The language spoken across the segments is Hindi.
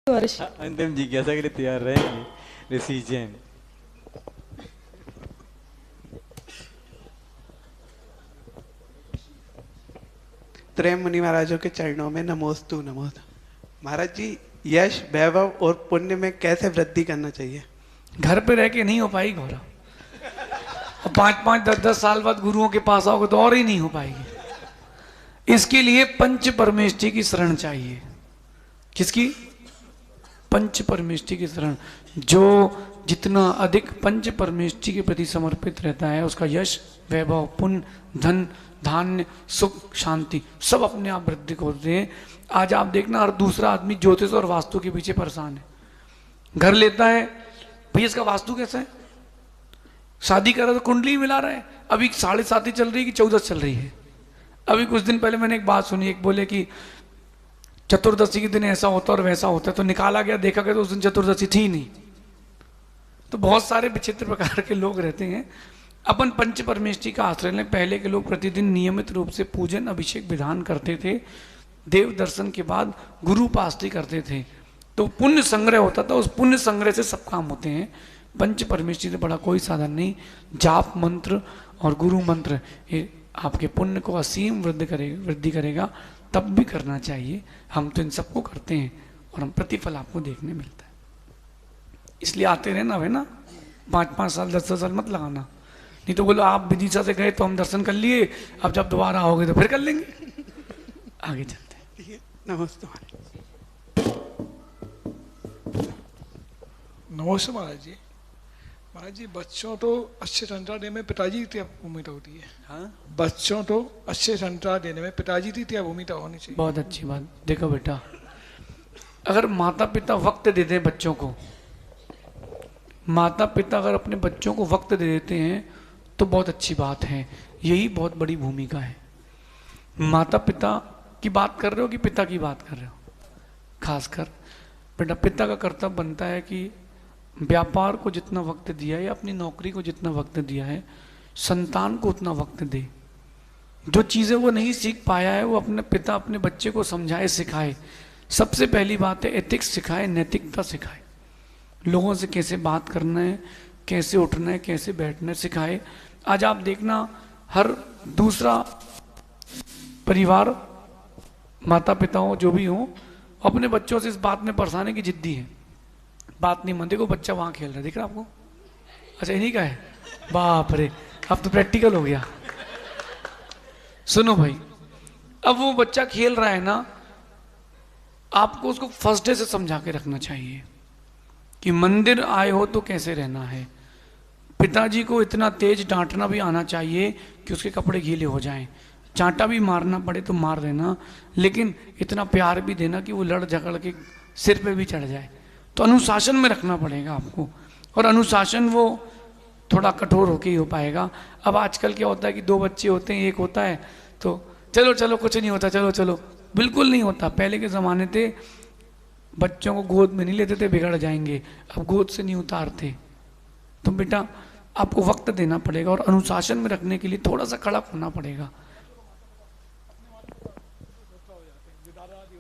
वर्ष अंतिम जिज्ञासा के लिए तैयार रहेंगे ऋषि जैन। त्रय मुनि महाराजों के चरणों में नमोस्तु नमोस्तु। महाराज जी, यश वैभव और पुण्य में कैसे वृद्धि करना चाहिए? घर पे रह के नहीं हो पाएगी गौरव। और 5-5 10-10 साल बाद गुरुओं के पास आओगे तो और ही नहीं हो पाएगी। इसके लिए पंच परमेष्टि की शरण चाहिए। किसकी? पंच परमेष्टि की शरण। जो जितना अधिक पंच परमेष्टि के प्रति समर्पित रहता है उसका यश वैभव पुण्य धन धान्य सुख शांति सब अपने आप वृद्धि होते हैं। आज आप देखना हर दूसरा आदमी ज्योतिष और वास्तु के पीछे परेशान है। घर लेता है, भैया इसका वास्तु कैसा है, शादी कर रहा तो कुंडली मिला रहा है। अभी 7.5 चल रही है कि 14 चल रही है। अभी कुछ दिन पहले मैंने एक बात सुनी, एक बोले कि चतुर्दशी के दिन ऐसा होता और वैसा होता है, तो निकाला गया देखा गया तो उस दिन चतुर्दशी थी नहीं। तो बहुत सारे विचित्र प्रकार के लोग रहते हैं। अपन पंच परमेष्टि का आश्रय लें। पहले के लोग प्रतिदिन नियमित रूप से पूजन अभिषेक विधान करते थे, देव दर्शन के बाद गुरु उपासना करते थे, तो पुण्य संग्रह होता था। उस पुण्य संग्रह से सब काम होते हैं। पंच परमेष्टि से बड़ा कोई साधन नहीं। जाप मंत्र और गुरु मंत्र ये आपके पुण्य को असीम वृद्धि करेगा। तब भी करना चाहिए। हम तो इन सबको करते हैं और हम प्रतिफल आपको देखने मिलता है। इसलिए आते रहना है ना, 5-5 साल 10 साल मत लगाना। नहीं तो बोलो आप विदिशा से गए तो हम दर्शन कर लिए, अब जब दोबारा आओगे तो फिर कर लेंगे। आगे चलते हैं। नमस्ते नमस्ते महाराज जी। महाराज जी, बच्चों तो अच्छे संस्कार देने में पिताजी की भूमिका होती है। हाँ? बच्चों तो अच्छे संस्कार देने में पिताजी की भूमिका होनी चाहिए। बहुत अच्छी बात। देखो बेटा, अगर माता पिता वक्त दे दें बच्चों को, माता पिता अगर अपने बच्चों को वक्त दे देते हैं तो बहुत अच्छी बात है। यही बहुत बड़ी भूमिका है। माता पिता की बात कर रहे हो कि पिता की बात कर रहे हो? खासकर बेटा, पिता का कर्तव्य बनता है कि व्यापार को जितना वक्त दिया है या अपनी नौकरी को जितना वक्त दिया है, संतान को उतना वक्त दे। जो चीज़ें वो नहीं सीख पाया है वो अपने पिता अपने बच्चे को समझाए सिखाए। सबसे पहली बात है एथिक्स सिखाए, नैतिकता सिखाए। लोगों से कैसे बात करना है, कैसे उठना है, कैसे बैठना है सिखाए। आज आप देखना हर दूसरा परिवार, माता पिता हो जो भी हो, अपने बच्चों से इस बात में परेशान है कि जिद्दी है, बात नहीं मानते। को बच्चा वहां खेल रहा है, दिख रहा आपको? अच्छा, इन्हीं का है? बाप रे, अब तो प्रैक्टिकल हो गया। सुनो भाई, अब वो बच्चा खेल रहा है ना, आपको उसको फर्स्ट डे से समझा के रखना चाहिए कि मंदिर आए हो तो कैसे रहना है। पिताजी को इतना तेज डांटना भी आना चाहिए कि उसके कपड़े गीले हो जाएं। चांटा भी मारना पड़े तो मार देना, लेकिन इतना प्यार भी देना कि वो लड़ झगड़ के सिर पे भी चढ़ जाए। तो अनुशासन में रखना पड़ेगा आपको, और अनुशासन वो थोड़ा कठोर होके ही हो पाएगा। अब आजकल क्या होता है कि 2 बच्चे होते हैं, एक होता है तो चलो चलो कुछ नहीं होता, चलो चलो, बिल्कुल नहीं होता। पहले के ज़माने थे बच्चों को गोद में नहीं लेते थे, बिगड़ जाएंगे, अब गोद से नहीं उतारते। तो बेटा आपको वक्त देना पड़ेगा और अनुशासन में रखने के लिए थोड़ा सा कड़क होना पड़ेगा।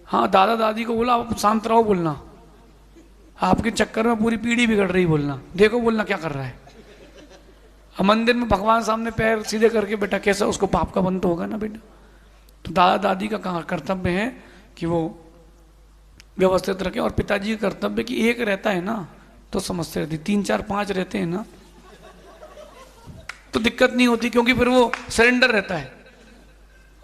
हाँ, दादा दादी को बोला आप शांत रहो बोलना, आपके चक्कर में पूरी पीढ़ी बिगड़ रही बोलना। देखो बोलना क्या कर रहा है। अब मंदिर में भगवान सामने पैर सीधे करके बेटा कैसा उसको पाप का बंद तो होगा ना बेटा। तो दादा दादी का कर्तव्य है कि वो व्यवस्थित रखें, और पिताजी का कर्तव्य कि एक रहता है ना तो समस्या रहती, 3 4 5 रहते हैं ना तो दिक्कत नहीं होती, क्योंकि फिर वो सरेंडर रहता है।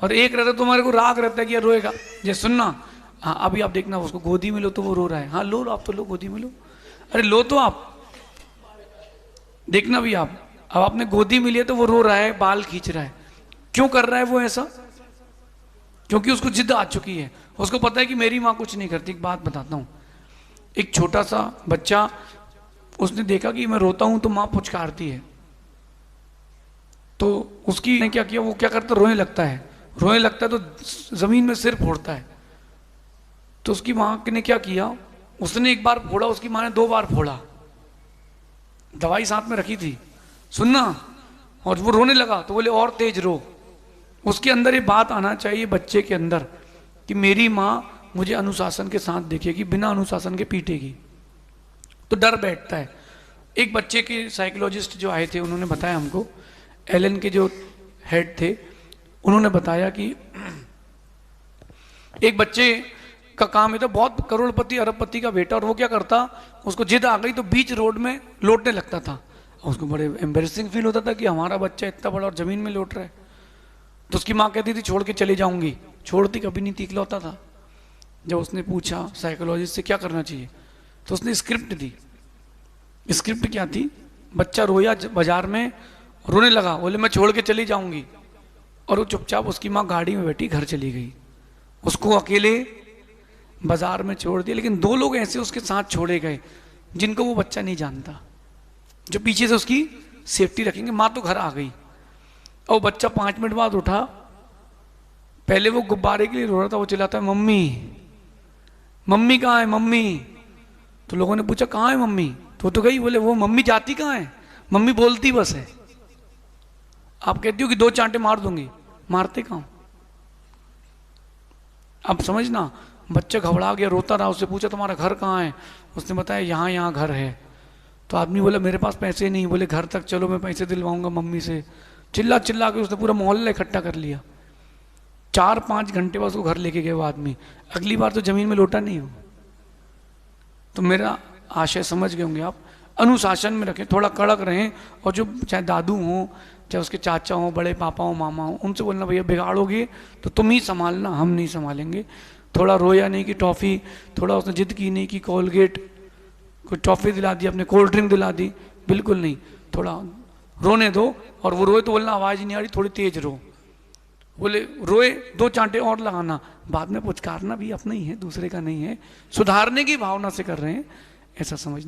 और एक रहता है तुम्हारे को राग रहता है कि यार रोएगा। ये सुनना, हाँ अभी आप देखना उसको गोदी में लो तो वो रो रहा है, हाँ लो आप तो लो, गोदी में लो, अरे लो तो आप देखना भी आप। अब आपने गोदी में लिया तो वो रो रहा है, बाल खींच रहा है। क्यों कर रहा है वो ऐसा? क्योंकि उसको जिद आ चुकी है, उसको पता है कि मेरी माँ कुछ नहीं करती। एक बात बताता हूँ, एक छोटा सा बच्चा, उसने देखा कि मैं रोता हूं तो माँ पुचकारती है, तो उसकी ने क्या किया, वो क्या करता, रोने लगता है। रोने लगता है तो जमीन में सिर फोड़ता है। तो उसकी माँ ने क्या किया, उसने एक बार फोड़ा, उसकी माँ ने 2 बार फोड़ा। दवाई साथ में रखी थी, सुनना। और वो रोने लगा तो बोले और तेज रो। उसके अंदर ये बात आना चाहिए बच्चे के अंदर कि मेरी माँ मुझे अनुशासन के साथ देखेगी, बिना अनुशासन के पीटेगी, तो डर बैठता है। एक बच्चे के साइकोलॉजिस्ट जो आए थे उन्होंने बताया हमको, एलन के जो हेड थे उन्होंने बताया कि एक बच्चे का काम है तो बहुत करोड़पति अरबपति का बेटा, और वो क्या करता, उसको जिद आ गई तो बीच रोड में लौटने लगता था। और उसको बड़े एम्बेरसिंग फील होता था कि हमारा बच्चा इतना बड़ा और जमीन में लौट रहा है। तो उसकी माँ कहती थी छोड़ के चले जाऊंगी, छोड़ती कभी नहीं थी, इकलौता था। जब उसने पूछा साइकोलॉजिस्ट से क्या करना चाहिए, तो उसने स्क्रिप्ट दी। स्क्रिप्ट क्या थी, बच्चा रोया बाजार में, रोने लगा, बोले मैं छोड़ के चली जाऊंगी, और वो चुपचाप उसकी माँ गाड़ी में बैठी घर चली गई, उसको अकेले बाजार में छोड़ दिया। लेकिन 2 लोग ऐसे उसके साथ छोड़े गए जिनको वो बच्चा नहीं जानता, जो पीछे से उसकी सेफ्टी रखेंगे। माँ तो घर आ गई और बच्चा 5 मिनट बाद उठा, पहले वो गुब्बारे के लिए रो रहा था, वो चिल्लाता है मम्मी, मम्मी कहाँ है मम्मी। तो लोगों ने पूछा कहाँ है मम्मी, तो गई। बोले वो मम्मी जाती कहाँ है, मम्मी बोलती बस है। आप कहती हो कि 2 चांटे मार दूंगी, मारते कहाँ। अब समझना, बच्चा घबरा गया, रोता रहा, उससे पूछा तुम्हारा घर कहाँ है, उसने बताया यहाँ यहाँ घर है। तो आदमी बोला मेरे पास पैसे नहीं, बोले घर तक चलो मैं पैसे दिलवाऊंगा मम्मी से। चिल्ला चिल्ला के उसने पूरा मोहल्ला इकट्ठा कर लिया। 4-5 घंटे बाद उसको घर लेके गए वो आदमी, अगली बार तो जमीन में लौटा नहीं हो। तो मेरा आशय समझ गए होंगे आप, अनुशासन में रखें, थोड़ा कड़क रहें, और जो चाहे दादू हों, चाहे उसके चाचा हों, बड़े पापा हों, मामा हों, उनसे बोलना भैया बिगाड़ोगे तो तुम ही संभालना, हम नहीं संभालेंगे। थोड़ा रोया नहीं कि टॉफ़ी, थोड़ा उसने जिद की नहीं कि कोलगेट, कोई टॉफ़ी दिला दी, अपने कोल्ड ड्रिंक दिला दी, बिल्कुल नहीं। थोड़ा रोने दो, और वो रोए तो बोलना आवाज़ नहीं आ रही, थोड़ी तेज रो। बोले रोए 2 चांटे और लगाना, बाद में पुचकारना भी अपना ही है, दूसरे का नहीं है, सुधारने की भावना से कर रहे हैं, ऐसा समझना।